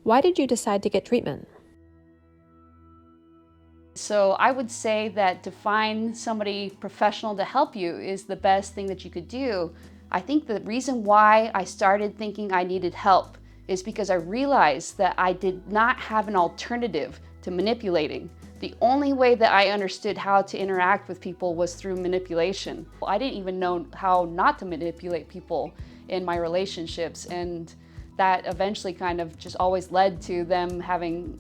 Why did you decide to get treatment? So I would say that to find somebody professional to help you is the best thing that you could do. I think the reason why I started thinking I needed help is because I realized that I did not have an alternative to manipulating. The only way that I understood how to interact with people was through manipulation. I didn't even know how not to manipulate people in my relationships, and that eventually kind of just always led to them having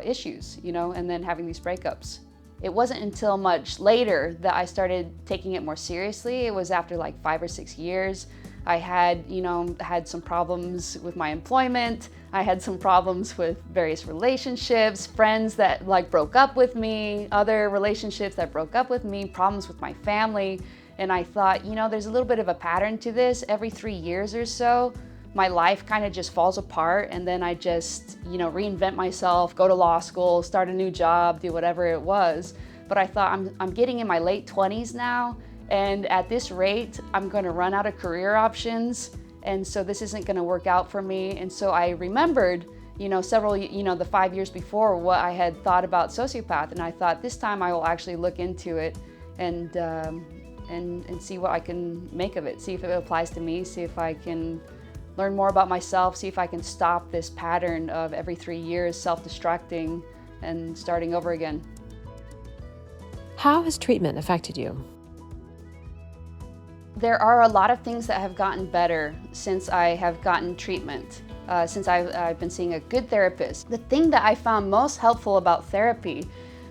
issues, and then having these breakups. It wasn't until much later that I started taking it more seriously. It was after like 5 or 6 years. I had some problems with my employment. I had some problems with various relationships, friends that broke up with me, other relationships that broke up with me, problems with my family. And I thought, there's a little bit of a pattern to this. Every 3 years or so, my life kind of just falls apart, and then I just, reinvent myself, go to law school, start a new job, do whatever it was. But I thought, I'm getting in my late 20s now, and at this rate, I'm going to run out of career options, and so this isn't going to work out for me. And so I remembered, the 5 years before, what I had thought about Sociopath, and I thought this time I will actually look into it and see what I can make of it, see if it applies to me, see if I can learn more about myself, see if I can stop this pattern of every 3 years self-destructing and starting over again. How has treatment affected you? There are a lot of things that have gotten better since I have gotten treatment, since I've been seeing a good therapist. The thing that I found most helpful about therapy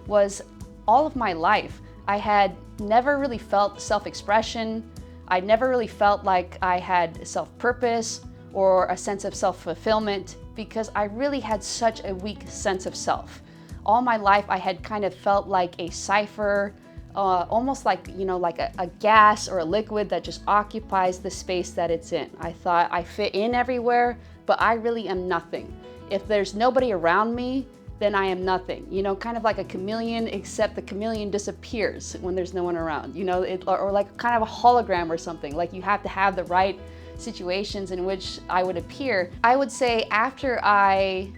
was all of my life, I had never really felt self-expression. I never really felt like I had self-purpose or a sense of self-fulfillment, because I really had such a weak sense of self. All my life I had kind of felt like a cipher, almost like a gas or a liquid that just occupies the space that it's in. I thought I fit in everywhere, but I really am nothing. If there's nobody around me, then I am nothing. Kind of like a chameleon, except the chameleon disappears when there's no one around. Or like kind of a hologram or something. Like you have to have the right situations in which I would appear. I would say after I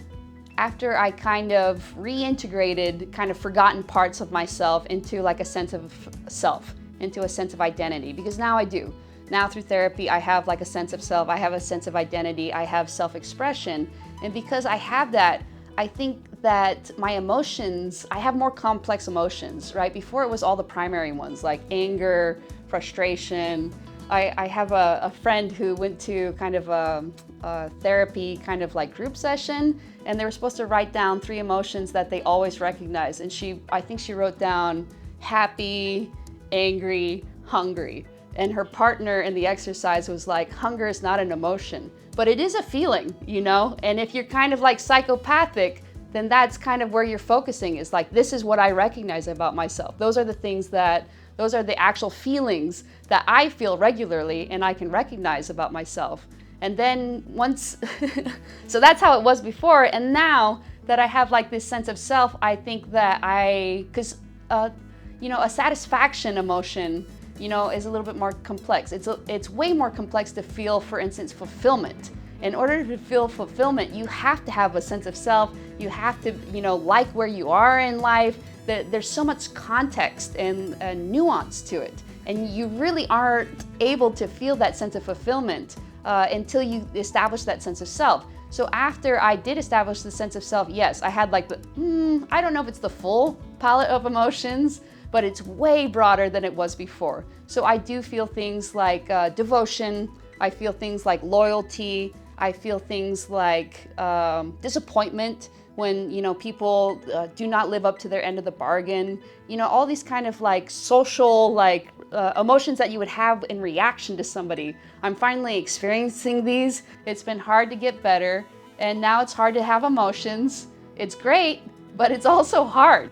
kind of reintegrated kind of forgotten parts of myself into like a sense of self, into a sense of identity, because now I do. Now through therapy, I have like a sense of self, I have a sense of identity, I have self-expression. And because I have that, I think that my emotions, I have more complex emotions, right? Before it was all the primary ones like anger, frustration. I have a friend who went to kind of a therapy kind of like group session, and they were supposed to write down 3 emotions that they always recognize. And I think she wrote down happy, angry, hungry. And her partner in the exercise was like, hunger is not an emotion, but it is a feeling, And if you're kind of like psychopathic, then that's kind of where you're focusing, is like, this is what I recognize about myself. Those are the actual feelings that I feel regularly and I can recognize about myself. And then so that's how it was before. And now that I have like this sense of self, I think that because a satisfaction emotion, is a little bit more complex. It's way more complex to feel, for instance, fulfillment. In order to feel fulfillment, you have to have a sense of self. You have to, like where you are in life. There's so much context and nuance to it. And you really aren't able to feel that sense of fulfillment until you establish that sense of self. So after I did establish the sense of self, yes, I had like I don't know if it's the full palette of emotions, but it's way broader than it was before. So I do feel things like devotion. I feel things like loyalty. I feel things like disappointment when people do not live up to their end of the bargain. All these kind of like social emotions that you would have in reaction to somebody. I'm finally experiencing these. It's been hard to get better, and now it's hard to have emotions. It's great, but it's also hard.